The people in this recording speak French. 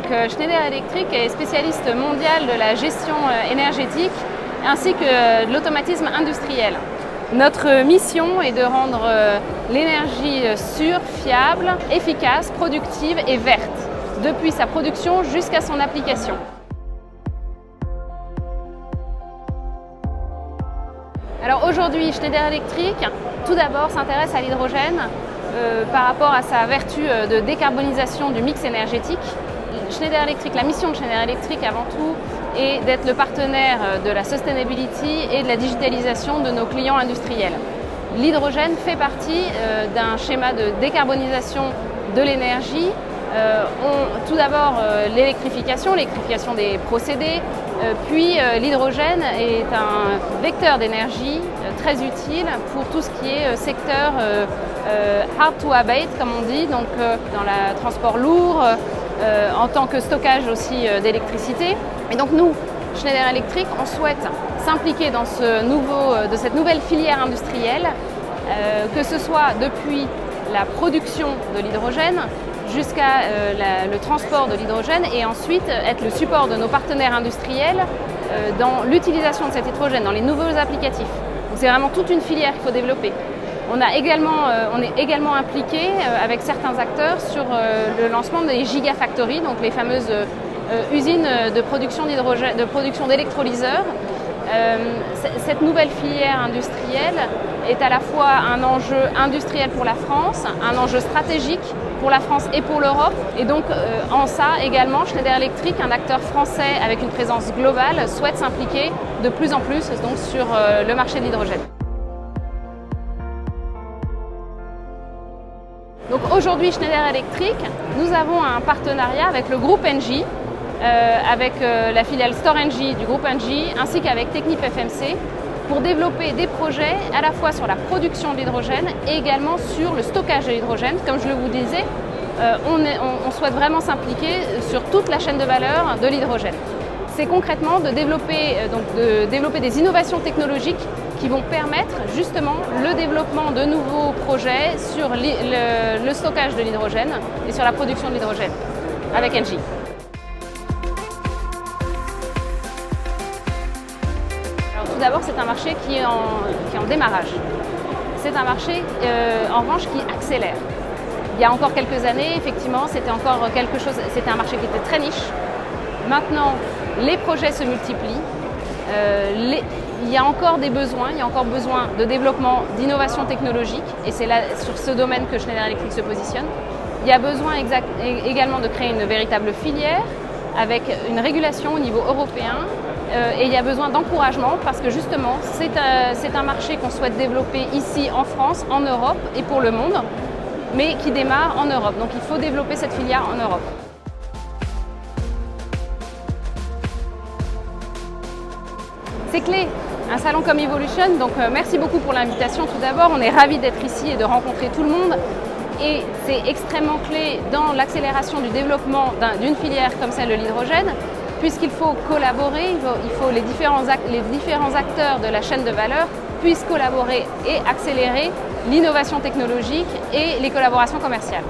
Donc Schneider Electric est spécialiste mondial de la gestion énergétique ainsi que de l'automatisme industriel. Notre mission est de rendre l'énergie sûre, fiable, efficace, productive et verte, depuis sa production jusqu'à son application. Alors aujourd'hui, Schneider Electric, tout d'abord, s'intéresse à l'hydrogène par rapport à sa vertu de décarbonisation du mix énergétique. Schneider Electric, la mission de Schneider Electric avant tout est d'être le partenaire de la sustainability et de la digitalisation de nos clients industriels. L'hydrogène fait partie d'un schéma de décarbonisation de l'énergie. Tout d'abord l'électrification des procédés, puis l'hydrogène est un vecteur d'énergie très utile pour tout ce qui est secteur hard to abate, comme on dit, donc dans le transport lourd, en tant que stockage aussi d'électricité. Et donc nous, Schneider Electric, on souhaite s'impliquer dans cette nouvelle filière industrielle, que ce soit depuis la production de l'hydrogène jusqu'à le transport de l'hydrogène et ensuite être le support de nos partenaires industriels dans l'utilisation de cet hydrogène, dans les nouveaux applicatifs. Donc c'est vraiment toute une filière qu'il faut développer. On est également impliqué avec certains acteurs sur le lancement des gigafactories, donc les fameuses usines de production d'hydrogène, de production d'électrolyseurs. Cette nouvelle filière industrielle est à la fois un enjeu industriel pour la France, un enjeu stratégique pour la France et pour l'Europe. Et donc en ça également, Schneider Electric, un acteur français avec une présence globale, souhaite s'impliquer de plus en plus donc, sur le marché de l'hydrogène. Donc aujourd'hui, Schneider Electric, nous avons un partenariat avec le groupe Engie, avec la filiale Storengy du groupe Engie, ainsi qu'avec Technip FMC, pour développer des projets à la fois sur la production de l'hydrogène et également sur le stockage de l'hydrogène. Comme je le vous disais, on souhaite vraiment s'impliquer sur toute la chaîne de valeur de l'hydrogène. C'est concrètement de développer des innovations technologiques qui vont permettre justement le développement de nouveaux projets sur le stockage de l'hydrogène et sur la production de l'hydrogène avec Engie. Alors tout d'abord, c'est un marché qui est en démarrage. C'est un marché en revanche qui accélère. Il y a encore quelques années, effectivement, c'était un marché qui était très niche. Maintenant, les projets se multiplient. Il y a encore des besoins, il y a encore besoin de développement, d'innovation technologique, et c'est là sur ce domaine que Schneider Electric se positionne. Il y a besoin également de créer une véritable filière avec une régulation au niveau européen, et il y a besoin d'encouragement parce que justement c'est un marché qu'on souhaite développer ici en France, en Europe et pour le monde, mais qui démarre en Europe. Donc il faut développer cette filière en Europe. C'est clé, un salon comme Evolution, donc merci beaucoup pour l'invitation tout d'abord. On est ravis d'être ici et de rencontrer tout le monde. Et c'est extrêmement clé dans l'accélération du développement d'une filière comme celle de l'hydrogène, puisqu'il faut collaborer, il faut les différents acteurs de la chaîne de valeur puissent collaborer et accélérer l'innovation technologique et les collaborations commerciales.